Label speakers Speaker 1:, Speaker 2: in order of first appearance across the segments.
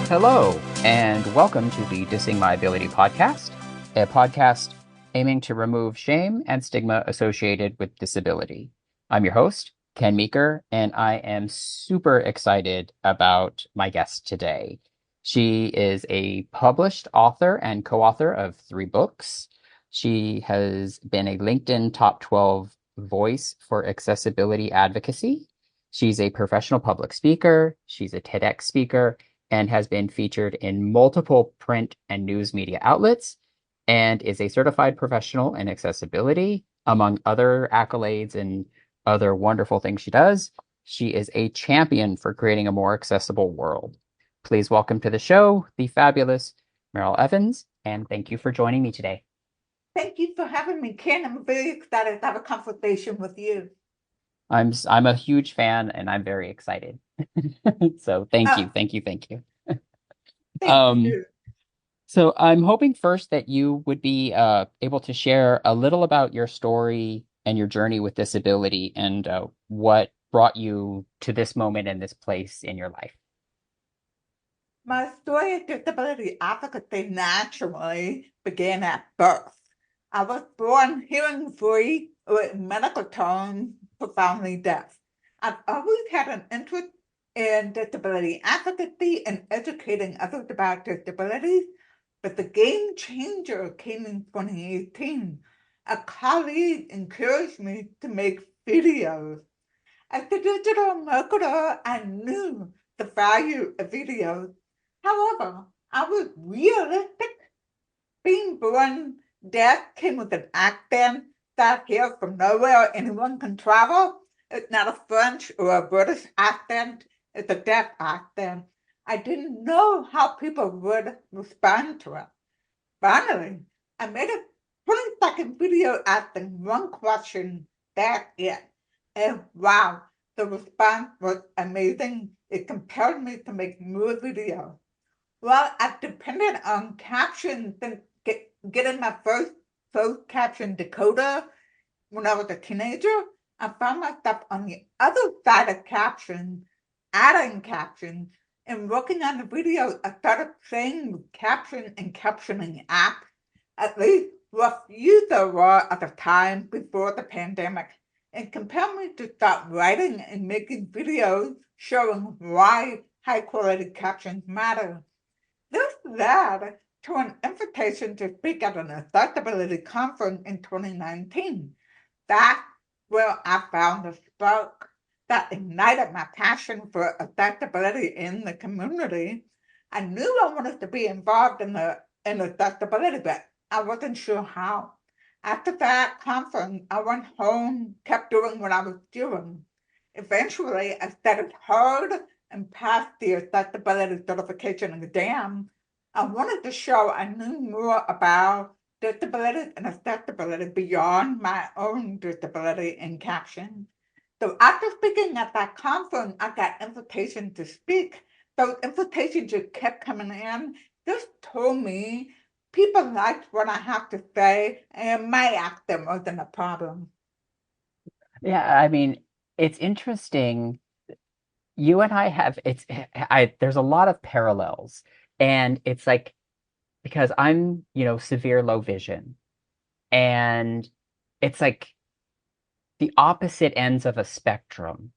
Speaker 1: Hello, and welcome to the Dissing My Ability podcast, a podcast aiming to remove shame and stigma associated with disability. I'm your host, Ken Meeker, and I am super excited about my guest today. She is a published author and co-author of 3 books. She has been a LinkedIn top 12 voice for accessibility advocacy. She's a professional public speaker. She's a TEDx speaker and has been featured in multiple print and news media outlets and is a certified professional in accessibility, among other accolades and other wonderful things she does. She is a champion for creating a more accessible world. Please welcome to the show the fabulous Meryl Evans, and thank you for joining me today.
Speaker 2: Thank you for having me, Ken. I'm very excited to have a conversation with you.
Speaker 1: I'm a huge fan and I'm very excited. So thank
Speaker 2: Uh,
Speaker 1: you, thank you, thank you.
Speaker 2: thank
Speaker 1: Um,
Speaker 2: you.
Speaker 1: So I'm hoping first that you would be able to share a little about your story and your journey with disability and what brought you to this moment and this place in your life.
Speaker 2: My story of disability advocacy naturally began at birth. I was born hearing free with medical terms profoundly deaf. I've always had an interest in disability advocacy and educating others about disabilities, but the game changer came in 2018. A colleague encouraged me to make videos. As a digital marketer, I knew the value of videos. However, I was realistic. Being born deaf came with an accent that here from nowhere anyone can travel. It's not a French or a British accent, it's a deaf accent. I didn't know how people would respond to it. Finally, I made a 20-second video asking one question. That's it. And wow, the response was amazing. It compelled me to make more videos. Well, I depended on captions and getting my first closed caption decoder when I was a teenager. I found myself on the other side of captions, adding captions, and working on the videos. I started playing with caption and captioning apps, at least rough user were at the time before the pandemic, and compelled me to start writing and making videos showing why high quality captions matter. This led to an invitation to speak at an accessibility conference in 2019. That's where I found the spark that ignited my passion for accessibility in the community. I knew I wanted to be involved in accessibility, but I wasn't sure how. After that conference, I went home, kept doing what I was doing. Eventually, I studied hard and passed the accessibility certification exam. I wanted to show I knew more about disabilities and accessibility beyond my own disability and caption. So after speaking at that conference, I got invitations to speak. Those invitations just kept coming in. This told me people liked what I have to say, and my accent wasn't a problem.
Speaker 1: Yeah, I mean, it's interesting. You and I have there's a lot of parallels, and it's like because I'm, severe low vision, and it's like the opposite ends of a spectrum.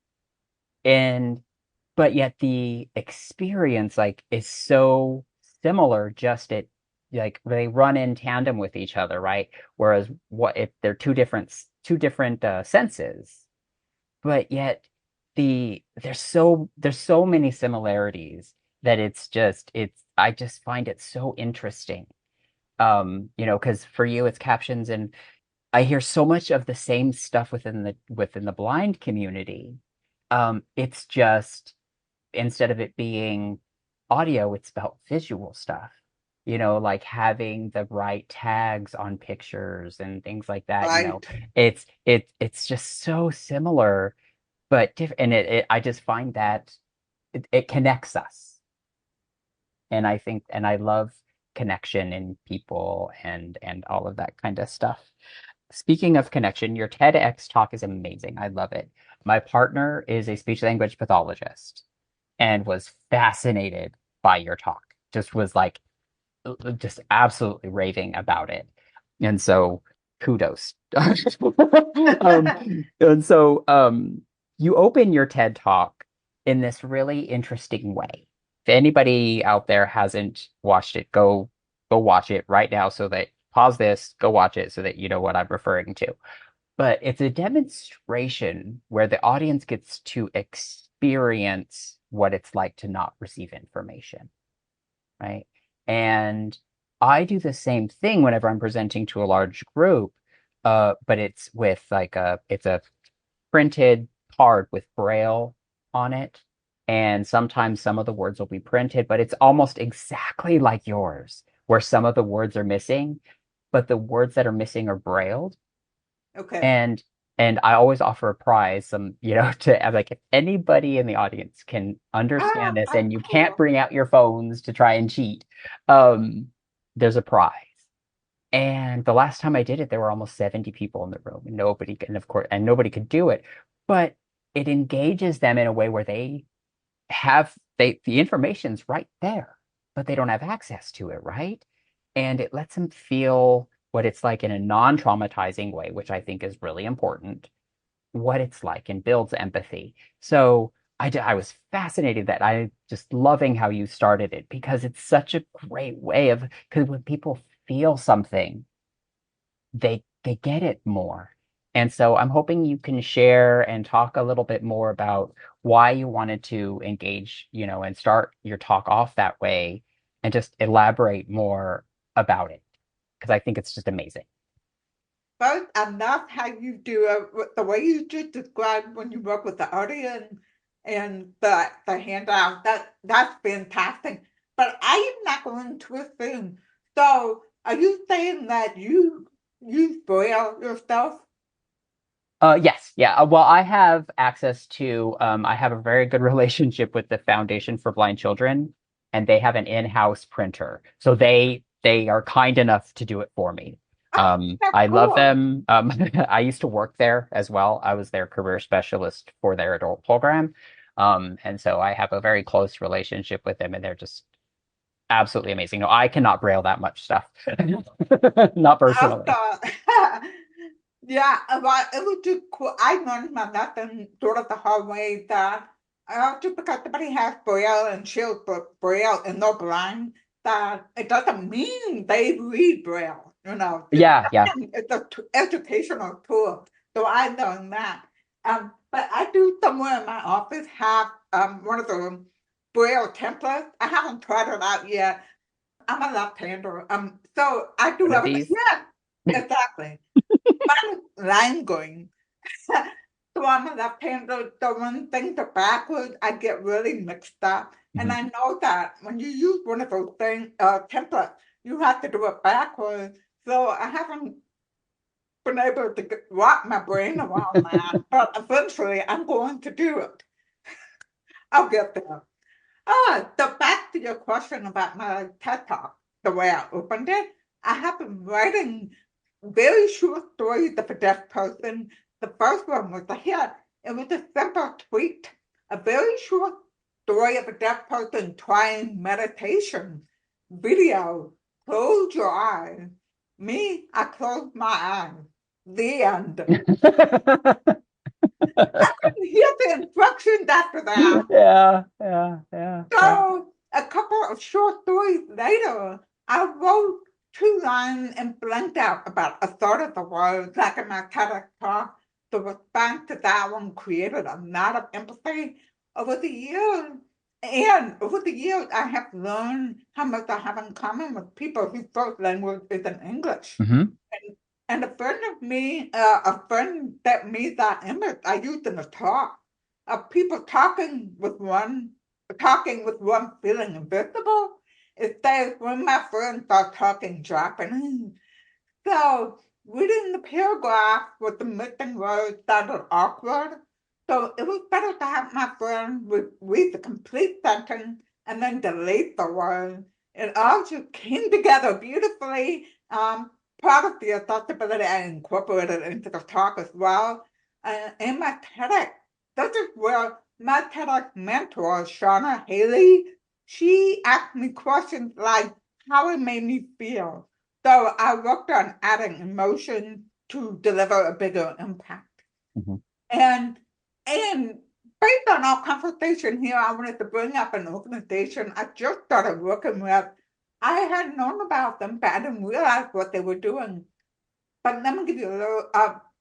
Speaker 1: And but yet the experience like is so similar, just it like they run in tandem with each other, right? Whereas what if they're two different senses, but yet there's so many similarities that it's I just find it so interesting. Because for you it's captions, and I hear so much of the same stuff within the blind community. It's just instead of it being audio, it's about visual stuff. Like having the right tags on pictures and things like that.
Speaker 2: Right.
Speaker 1: It's just so similar, but different. And I just find that it connects us. And I love connection in people and all of that kind of stuff. Speaking of connection, your TEDx talk is amazing. I love it. My partner is a speech language pathologist and was fascinated by your talk. Just was like just absolutely raving about it. And so kudos. And so you open your TED talk in this really interesting way. If anybody out there hasn't watched it, go watch it right now so that pause this, go watch it so that you know what I'm referring to. But it's a demonstration where the audience gets to experience what it's like to not receive information, right? And I do the same thing whenever I'm presenting to a large group, but it's with like it's a printed card with Braille on it. And sometimes some of the words will be printed, but it's almost exactly like yours, where some of the words are missing, but the words that are missing are brailled.
Speaker 2: Okay.
Speaker 1: And I always offer a prize, to like if anybody in the audience can understand
Speaker 2: Ah,
Speaker 1: this
Speaker 2: that's
Speaker 1: and you can't
Speaker 2: cool.
Speaker 1: bring out your phones to try and cheat, um, there's a prize. And the last time I did it, there were almost 70 people in the room, and nobody could do it. But it engages them in a way where the information's right there, but they don't have access to it, right? And it lets them feel what it's like in a non-traumatizing way, which I think is really important, what it's like and builds empathy. So I was fascinated that I just loving how you started it because it's such a great way of because when people feel something, they get it more. And so I'm hoping you can share and talk a little bit more about why you wanted to engage, and start your talk off that way and just elaborate more about it because I think it's just amazing.
Speaker 2: Both, I love how you do it, the way you just described when you work with the audience and the handout. That's fantastic. But I am not going to assume. So, are you saying that you use Braille yourself?
Speaker 1: Yes, yeah. Well, I have access to, I have a very good relationship with the Foundation for Blind Children, and they have an in-house printer. So they are kind enough to do it for me.
Speaker 2: Oh, that's
Speaker 1: I love
Speaker 2: cool.
Speaker 1: them. I used to work there as well. I was their career specialist for their adult program. And so I have a very close relationship with them, and they're just absolutely amazing. No, I cannot braille that much stuff. Not
Speaker 2: I
Speaker 1: personally.
Speaker 2: thought, yeah, well, it was just cool. I learned my lesson sort of the hard way that just because somebody has Braille and Shield Braille and no blind, that it doesn't mean they read Braille.
Speaker 1: Yeah, yeah.
Speaker 2: It's an educational tool. So I learned that. But I do somewhere in my office have one of the Braille templates. I haven't tried it out yet. I'm a left-hander. So I do
Speaker 1: One of
Speaker 2: everything.
Speaker 1: these.
Speaker 2: Yeah, exactly. Mine line going. So I'm a left-hander. So when things are backwards, I get really mixed up. And
Speaker 1: Mhm.
Speaker 2: I know that when you use one of those templates, you have to do it backwards. So I haven't been able to wrap my brain around that. But eventually, I'm going to do it. I'll get there. So back to your question about my TED Talk, the way I opened it, I have been writing very short stories of a deaf person. The first one was a hit. It was a simple tweet, a very short story of a deaf person trying meditation video. Close your eyes. Me, I closed my eyes. The end. I couldn't hear the instructions after that.
Speaker 1: Yeah, yeah, yeah, yeah.
Speaker 2: So a couple of short stories later, I wrote two lines and blanked out about a third of the words, like in my TEDx talk. The response to that one created a lot of empathy over the years. And over the years, I have learned how much I have in common with people whose first language isn't English.
Speaker 1: Hmm.
Speaker 2: And a friend that made that image I used in the talk of people talking with one feeling invisible. It says when my friend starts talking Japanese. So reading the paragraph with the missing words sounded awkward. So it was better to have my friend read the complete sentence and then delete the word. It all just came together beautifully. Part of the accessibility I incorporated into the talk as well. In my TEDx, this is where my TEDx mentor, Shauna Haley, she asked me questions like how it made me feel. So I worked on adding emotion to deliver a bigger impact.
Speaker 1: Mhm.
Speaker 2: And and based on our conversation here, I wanted to bring up an organization I just started working with. I had known about them, but I didn't realize what they were doing. But let me give you a little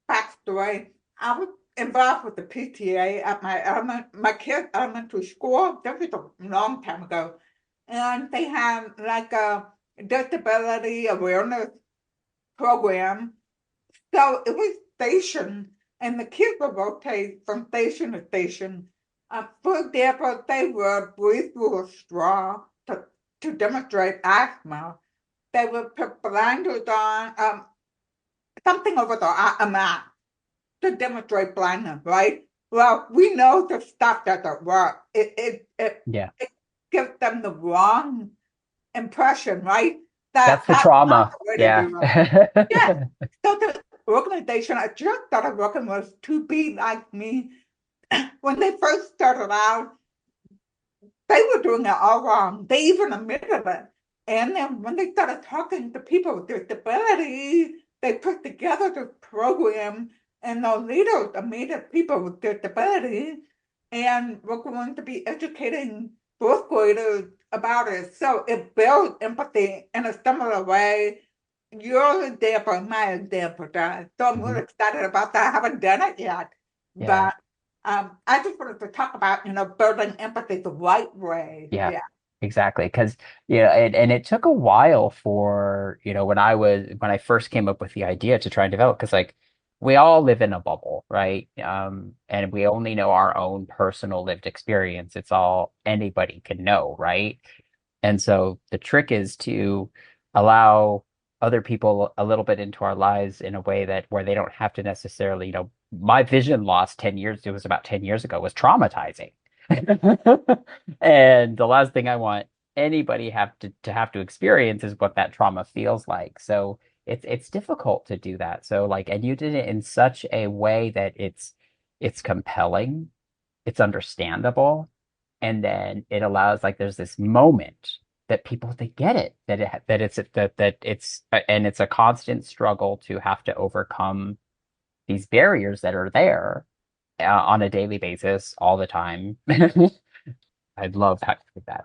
Speaker 2: backstory. I was involved with the PTA at my kids' elementary school. This was a long time ago, and they had like a disability awareness program. So it was stationed, and the kids would rotate from station to station. For example, they would breathe through a straw to demonstrate asthma. They would put blinders on, something over the map to demonstrate blindness, right? Well, we know the stuff doesn't work.
Speaker 1: Yeah.
Speaker 2: It gives them the wrong impression, right?
Speaker 1: That's the
Speaker 2: That's not
Speaker 1: trauma.
Speaker 2: the way to
Speaker 1: Yeah.
Speaker 2: do it. Yeah. So the organization I just started working with to be like me, when they first started out, they were doing it all wrong. They even admitted it. And then when they started talking to people with disabilities, they put together this program, and the leaders are made of people with disabilities, and we're going to be educating fourth graders about it. So it builds empathy in a similar way. Your example, my example does. So I'm
Speaker 1: Mhm.
Speaker 2: really excited about that. I haven't done it yet,
Speaker 1: Yeah.
Speaker 2: but I just wanted to talk about, building empathy the right way.
Speaker 1: Yeah,
Speaker 2: Yeah.
Speaker 1: exactly. Because, and it took a while for, when I first came up with the idea to try and develop, because like we all live in a bubble, right? And we only know our own personal lived experience. It's all anybody can know, right? And so the trick is to allow other people a little bit into our lives in a way that where they don't have to necessarily, my vision loss 10 years, it was about 10 years ago, was traumatizing. And the last thing I want anybody have to experience is what that trauma feels like. So it's difficult to do that. So like, and you did it in such a way that it's compelling, it's understandable, and then it allows like there's this moment that people they get it that it's and it's a constant struggle to have to overcome these barriers that are there on a daily basis all the time. I'd love that.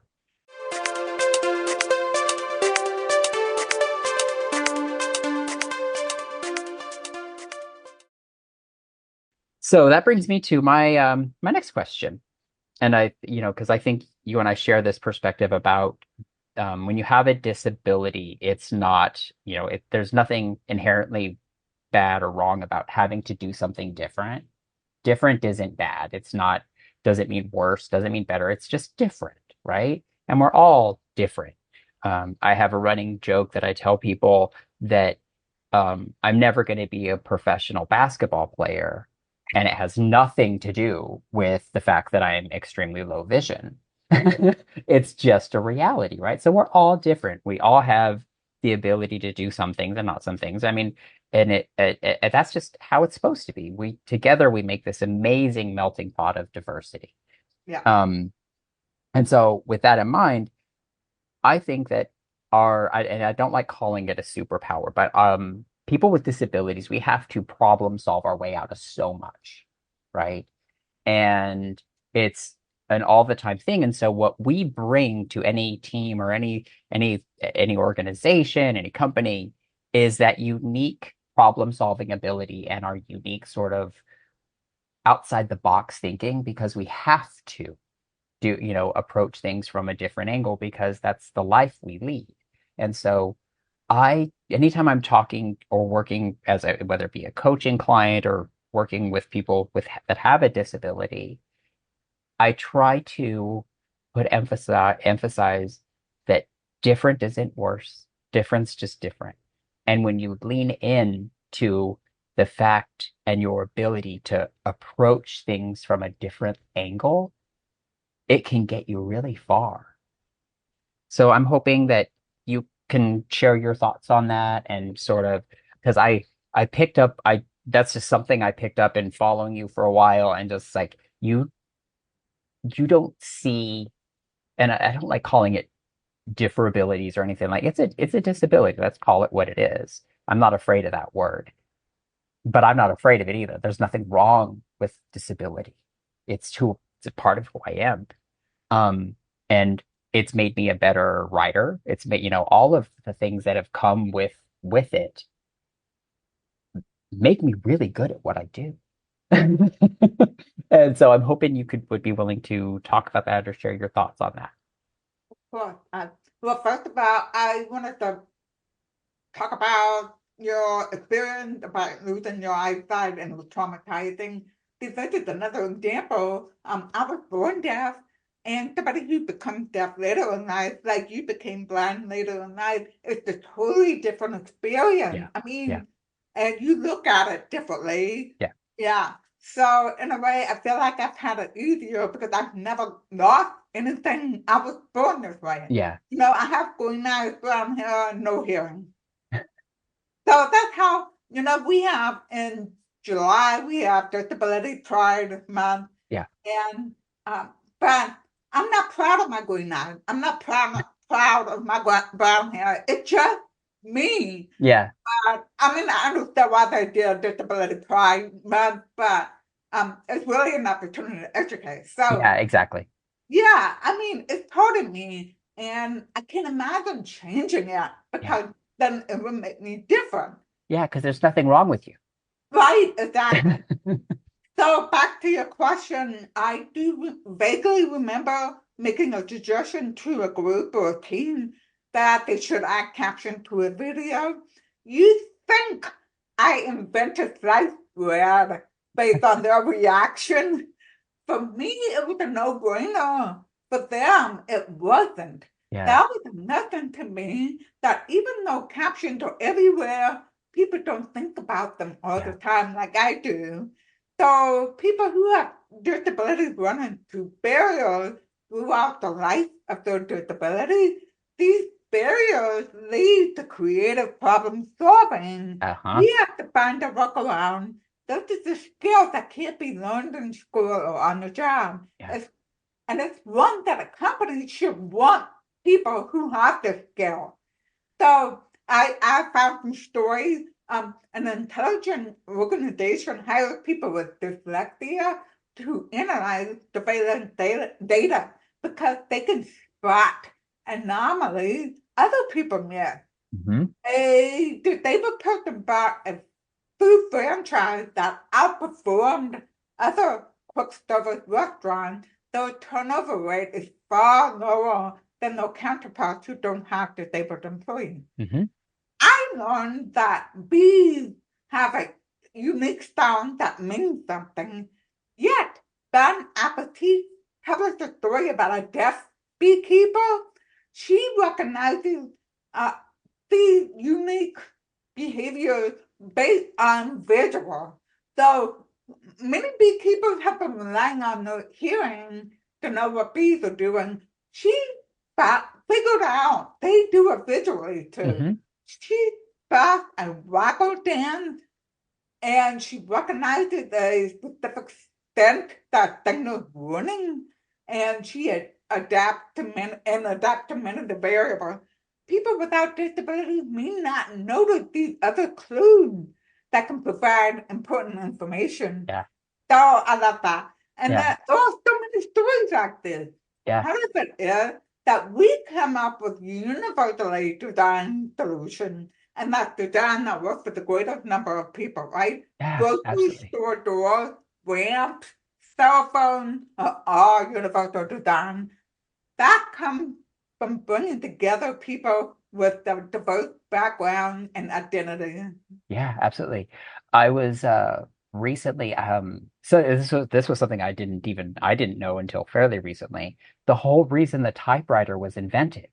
Speaker 1: So that brings me to my next question. And because I think you and I share this perspective about when you have a disability, it's not, there's nothing inherently bad or wrong about having to do something different. Different isn't bad. It's not, doesn't mean worse, doesn't mean better. It's just different, right? And we're all different. I have a running joke that I tell people that I'm never going to be a professional basketball player. And it has nothing to do with the fact that I am extremely low vision. It's just a reality, right? So we're all different. We all have the ability to do some things and not some things. I mean, and that's just how it's supposed to be. We together we make this amazing melting pot of diversity.
Speaker 2: Yeah.
Speaker 1: Um, and so with that in mind, I think that and I don't like calling it a superpower, but people with disabilities, we have to problem solve our way out of so much, right? And it's an all the time thing. And so what we bring to any team or any organization, any company is that unique problem solving ability and our unique sort of outside the box thinking because we have to approach things from a different angle because that's the life we lead. And so anytime I'm talking or working whether it be a coaching client or working with people that have a disability, I try to emphasize that different isn't worse. Difference just different. And when you lean in to the fact and your ability to approach things from a different angle, it can get you really far. So I'm hoping that you can share your thoughts on that and sort of because I picked up I that's just something I picked up in following you for a while and just like you don't see and I don't like calling it differabilities or anything like it's a disability. Let's call it what it is. I'm not afraid of that word, but I'm not afraid of it either. There's nothing wrong with disability. It's a part of who I am. Um, and it's made me a better writer. It's made, all of the things that have come with it make me really good at what I do. And so I'm hoping you would be willing to talk about that or share your thoughts on that.
Speaker 2: Well, well, first of all, I wanted to talk about your experience about losing your eyesight and it was traumatizing. This is another example. I was born deaf, and somebody who becomes deaf later in life, like you became blind later in life, it's a totally different
Speaker 1: Yeah.
Speaker 2: experience. I
Speaker 1: Yeah.
Speaker 2: mean, and you look at it differently.
Speaker 1: Yeah.
Speaker 2: Yeah. So in a way, I feel like I've had it easier because I've never lost anything. I was born this way.
Speaker 1: Yeah.
Speaker 2: I have green eyes, brown hair, no hearing. So that's how, we have in July, we have Disability Pride Month.
Speaker 1: Yeah.
Speaker 2: And, but I'm not proud of my green eyes. I'm not proud of my brown hair. It's just me.
Speaker 1: Yeah.
Speaker 2: I mean, I understand why they did Disability Pride Month, but it's really an opportunity to educate. So,
Speaker 1: Yeah, exactly.
Speaker 2: yeah, I mean, it's part of me, and I can imagine changing it
Speaker 1: Yeah.
Speaker 2: because then it would make me different.
Speaker 1: Yeah, because there's nothing wrong with you.
Speaker 2: Right, exactly. So back to your question, I do vaguely remember making a suggestion to a group or a team that they should add caption to a video. You think I invented sliced bread based on their reaction? For me, it was a no-brainer. For them, it wasn't.
Speaker 1: Yeah.
Speaker 2: That was nothing to me that even though captions are everywhere, people don't think about them all the
Speaker 1: Yeah.
Speaker 2: time like I do. So people who have disabilities run into barriers throughout the life of their disability. These barriers lead to creative problem solving.
Speaker 1: Uh-huh.
Speaker 2: We have to find a workaround. This is a skill that can't be learned in school or on the job.
Speaker 1: Yeah.
Speaker 2: And it's one that a company should want people who have this skill. So I found some stories. An intelligent organization hires people with dyslexia to analyze surveillance data because they can spot anomalies other people miss.
Speaker 1: Hmm.
Speaker 2: They were talking about a food franchise that outperformed other quick service restaurants. Their turnover rate is far lower than their counterparts who don't have disabled employees.
Speaker 1: Hmm.
Speaker 2: I learned that bees have a unique sound that means something. Yet, Ben Appetit published a story about a deaf beekeeper. She recognizes uh, these unique behaviors based on visual. So many beekeepers have been relying on their hearing to know what bees are doing. She figured out they do it visually too.
Speaker 1: Hmm.
Speaker 2: She fast and waggle dance, and she recognized a specific scent that thing was running, and she had adapt to many of the variables. People without disabilities may not notice these other clues that can provide important information.
Speaker 1: Yeah.
Speaker 2: So I love that. And
Speaker 1: Yeah.
Speaker 2: there are so many stories like this.
Speaker 1: Yeah.
Speaker 2: Part of it is that we come up with universally designed solutions, and that's designed that work for the greatest number of people, right?
Speaker 1: Yeah.
Speaker 2: Grocery
Speaker 1: Absolutely.
Speaker 2: store doors, ramps, cell phones are all universal design. That comes from bringing together people with a diverse background and identity.
Speaker 1: Yeah, absolutely. I was recently so this was something I didn't know until fairly recently. The whole reason the typewriter was invented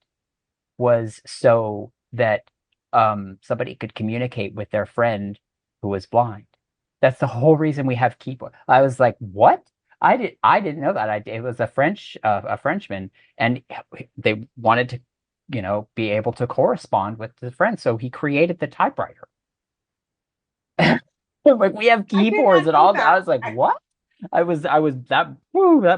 Speaker 1: was so that somebody could communicate with their friend who was blind. That's the whole reason we have keyboard. I was like, "What?" I didn't know that. It was a Frenchman, and they wanted to, be able to correspond with the friend, so he created the typewriter. Like we have
Speaker 2: I did
Speaker 1: keyboards
Speaker 2: not
Speaker 1: and
Speaker 2: know
Speaker 1: all. I
Speaker 2: that.
Speaker 1: was like, "What?" I was that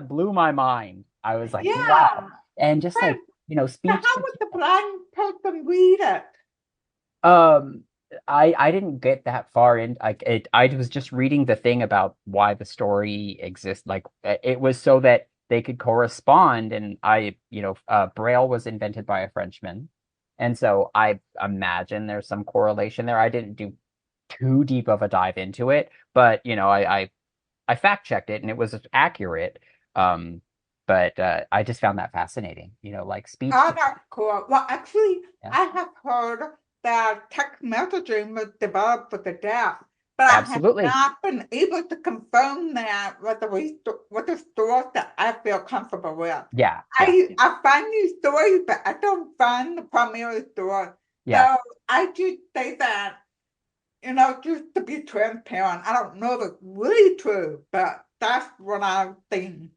Speaker 1: blew my mind. I was like,
Speaker 2: Yeah,
Speaker 1: "Wow." And just like,
Speaker 2: So
Speaker 1: speech
Speaker 2: how
Speaker 1: to
Speaker 2: would the blind person read it?
Speaker 1: Um, I didn't get that far in. I was just reading the thing about why the story exists. Like it was so that they could correspond, and Braille was invented by a Frenchman, and so I imagine there's some correlation there. I didn't do too deep of a dive into it, but I fact checked it and it was accurate. Um, but I just found that fascinating. Like speech
Speaker 2: Oh,
Speaker 1: to
Speaker 2: that's cool. Well, actually,
Speaker 1: yeah,
Speaker 2: I have heard that text messaging was developed for the deaf, but I have
Speaker 1: absolutely.
Speaker 2: not been able to confirm that with the source that I feel comfortable with.
Speaker 1: Yeah, yeah,
Speaker 2: I find these stories, but I don't find the primary source.
Speaker 1: yeah.
Speaker 2: So I just say that, just to be transparent. I don't know if it's really true, but that's what I've seen.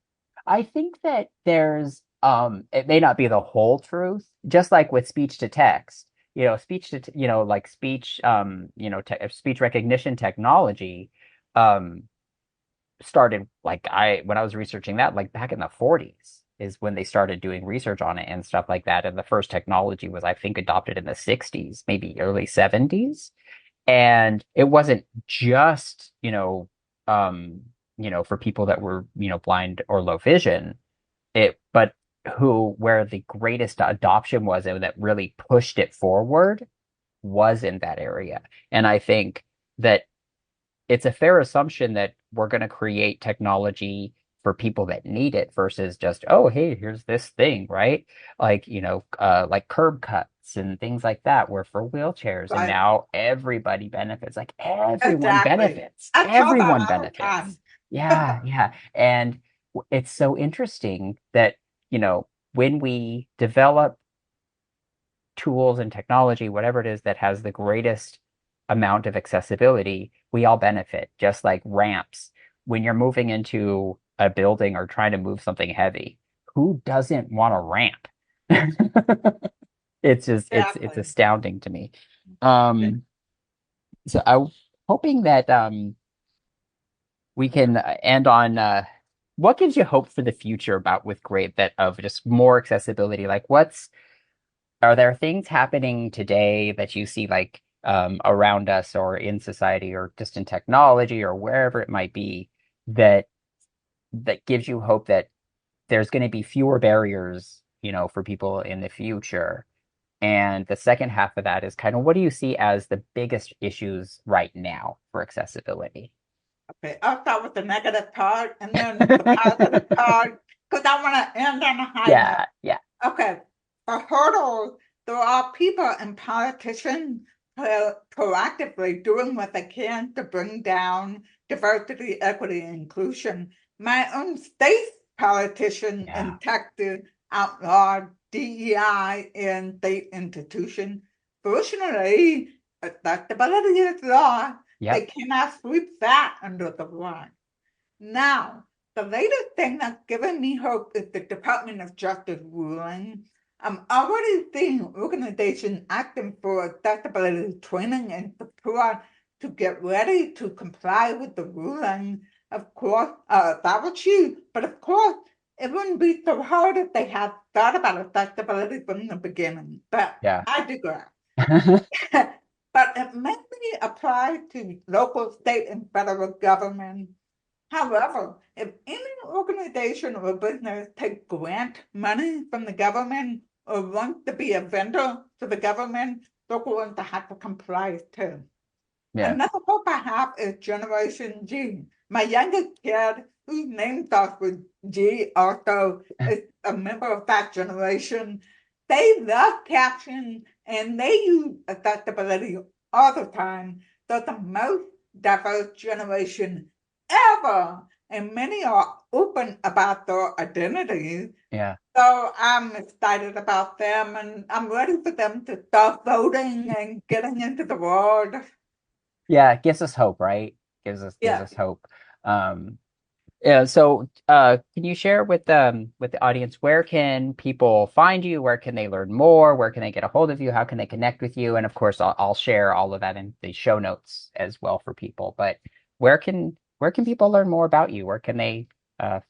Speaker 1: I think that it may not be the whole truth, just like with speech to text. Like speech recognition technology um started like I when I was researching that like back in the 40s is when they started doing research on it and stuff like that. And the first technology was I think adopted in the 60s, maybe early 70s. And it wasn't just, for people that were, blind or low vision but where the greatest adoption was and that really pushed it forward was in that area. And I think that it's a fair assumption that we're going to create technology for people that need it versus just, oh, hey, here's this thing, right? Like, like curb cuts and things like that were for wheelchairs. And
Speaker 2: Right?
Speaker 1: now everybody benefits. Like everyone
Speaker 2: Exactly.
Speaker 1: benefits.
Speaker 2: I tell that
Speaker 1: Everyone
Speaker 2: all the time.
Speaker 1: benefits. Yeah, yeah. And it's so interesting that, when we develop tools and technology, whatever it is that has the greatest amount of accessibility, we all benefit, just like ramps. When you're moving into a building or trying to move something heavy, who doesn't want a ramp? It's
Speaker 2: Exactly.
Speaker 1: astounding to me. Um, so I'm hoping that we can end on what gives you hope for the future about with grade that of just more accessibility? Like are there things happening today that you see like around us or in society or just in technology or wherever it might be that gives you hope that there's going to be fewer barriers, for people in the future? And the second half of that is kind of what do you see as the biggest issues right now for accessibility?
Speaker 2: Okay, I'll start with the negative part and then the positive part because I want to end on a high note.
Speaker 1: Yeah, yeah,
Speaker 2: Okay, for hurdles, there are people and politicians proactively doing what they can to bring down diversity, equity, and inclusion. My own state politician
Speaker 1: yeah,
Speaker 2: in Texas outlawed DEI in state institutions. Fortunately, accessibility is law. They
Speaker 1: yep,
Speaker 2: cannot sweep that under the rug. Now, the latest thing that's given me hope is the Department of Justice ruling. I'm already seeing organizations acting for accessibility training and support to get ready to comply with the ruling. Of course, that was huge, but of course, it wouldn't be so hard if they had thought about accessibility from the beginning. But
Speaker 1: yeah.
Speaker 2: I digress. But it mainly applies to local, state, and federal government. However, if any organization or business takes grant money from the government or wants to be a vendor to the government, they're going to have to comply too.
Speaker 1: Yeah.
Speaker 2: Another hope I have is Generation G. My youngest kid, whose name starts with G, also is a member of that generation. They love captions and they use accessibility all the time. They're the most diverse generation ever, and many are open about their identities.
Speaker 1: Yeah.
Speaker 2: So I'm excited about them and I'm ready for them to start voting and getting into the world.
Speaker 1: Yeah, it gives us hope, right? Gives
Speaker 2: Yeah.
Speaker 1: us hope. Um, yeah, so can you share with the audience where can people find you? Where can they learn more? Where can they get a hold of you? How can they connect with you? And of course, I'll share all of that in the show notes as well for people. But where can people learn more about you? Where can they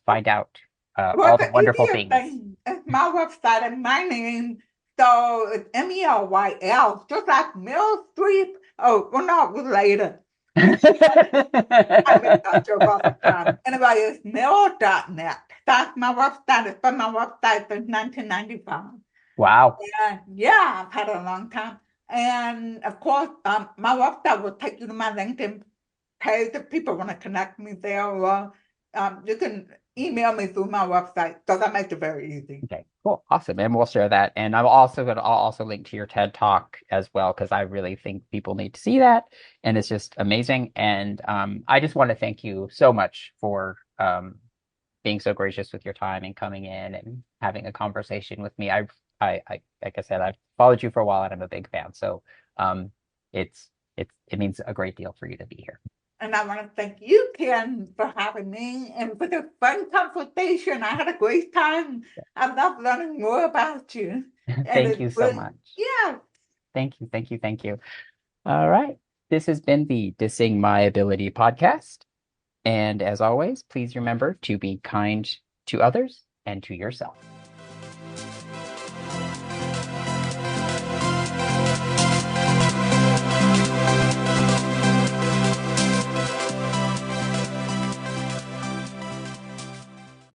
Speaker 1: find out
Speaker 2: Well,
Speaker 1: all the
Speaker 2: the
Speaker 1: wonderful
Speaker 2: easiest
Speaker 1: things?
Speaker 2: thing is my website and my name. So it's Meyl, just like Meryl Streep. Oh, well, not related. I make that joke all the time. Anyway, it's Meryl.net. That's my website. It's been my website since 1995.
Speaker 1: Wow.
Speaker 2: And yeah, I've had it a long time. And of course, my website will take you to my LinkedIn page if people want to connect me there. Or you can email me through my website. So that makes it very easy.
Speaker 1: Okay, cool. Awesome. And we'll share that. And I'll also link to your TED Talk as well, because I really think people need to see that. And it's just amazing. And I just want to thank you so much for being so gracious with your time and coming in and having a conversation with me. I like I said, I've followed you for a while and I'm a big fan. So um, it means a great deal for you to be here.
Speaker 2: And I want to thank you, Ken, for having me and for the fun consultation. I had a great time. I love learning more about you. And
Speaker 1: Thank
Speaker 2: it
Speaker 1: you so
Speaker 2: was,
Speaker 1: much.
Speaker 2: yeah.
Speaker 1: Thank you. Thank you. Thank you. All right. This has been the Dissing My Ability podcast. And as always, please remember to be kind to others and to yourself.